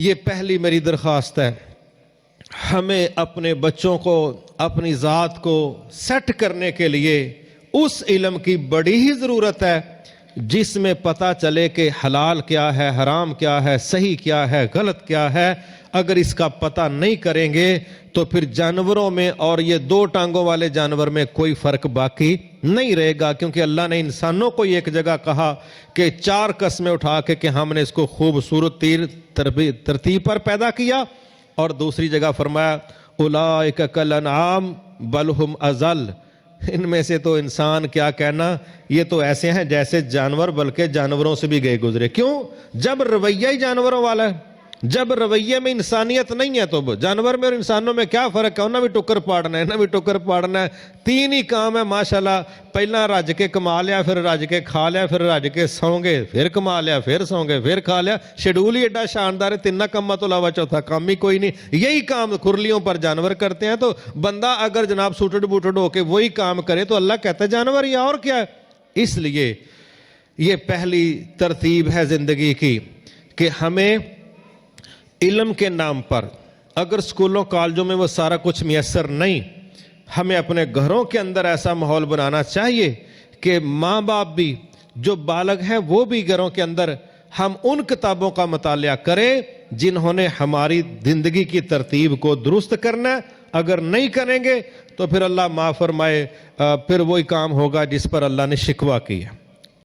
یہ پہلی میری درخواست ہے، ہمیں اپنے بچوں کو اپنی ذات کو سیٹ کرنے کے لیے اس علم کی بڑی ہی ضرورت ہے جس میں پتہ چلے کہ حلال کیا ہے، حرام کیا ہے، صحیح کیا ہے، غلط کیا ہے۔ اگر اس کا پتہ نہیں کریں گے تو پھر جانوروں میں اور یہ دو ٹانگوں والے جانور میں کوئی فرق باقی نہیں رہے گا، کیونکہ اللہ نے انسانوں کو ایک جگہ کہا کہ 4 قسمیں اٹھا کے کہ ہم نے اس کو خوبصورت ترتیب پر پیدا کیا، اور دوسری جگہ فرمایا اولئک کالانعام بل ہم اضل، ان میں سے تو انسان کیا کہنا، یہ تو ایسے ہیں جیسے جانور، بلکہ جانوروں سے بھی گئے گزرے۔ کیوں؟ جب رویہ ہی جانوروں والا ہے، جب رویے میں انسانیت نہیں ہے تو جانور میں اور انسانوں میں کیا فرق ہے؟ انہیں بھی ٹکر پاڑنا ہے، انہیں بھی ٹکر پاڑنا ہے۔ 3 ہی کام ہے ماشاءاللہ، پہلا رج کے کما لیا، پھر رج کے کھا لیا، پھر رج کے سوں گے، پھر کما لیا، پھر سوں گے، پھر کھا لیا۔ شیڈول ہی ایڈا شاندار ہے، 3 کاموں تو علاوہ چوتھا کام ہی کوئی نہیں۔ یہی کام کھرلیوں پر جانور کرتے ہیں، تو بندہ اگر جناب سوٹڈ بوٹڈ ہو کے وہی کام کرے تو اللہ کہتا ہے جانور یہ اور کیا ہے۔ اس لیے یہ پہلی ترتیب ہے زندگی کی کہ ہمیں علم کے نام پر، اگر سکولوں کالجوں میں وہ سارا کچھ میسر نہیں، ہمیں اپنے گھروں کے اندر ایسا ماحول بنانا چاہیے کہ ماں باپ بھی جو بالغ ہیں وہ بھی گھروں کے اندر ہم ان کتابوں کا مطالعہ کریں جنہوں نے ہماری زندگی کی ترتیب کو درست کرنا ہے۔ اگر نہیں کریں گے تو پھر اللہ معاف فرمائے، پھر وہی کام ہوگا جس پر اللہ نے شکوہ کیا۔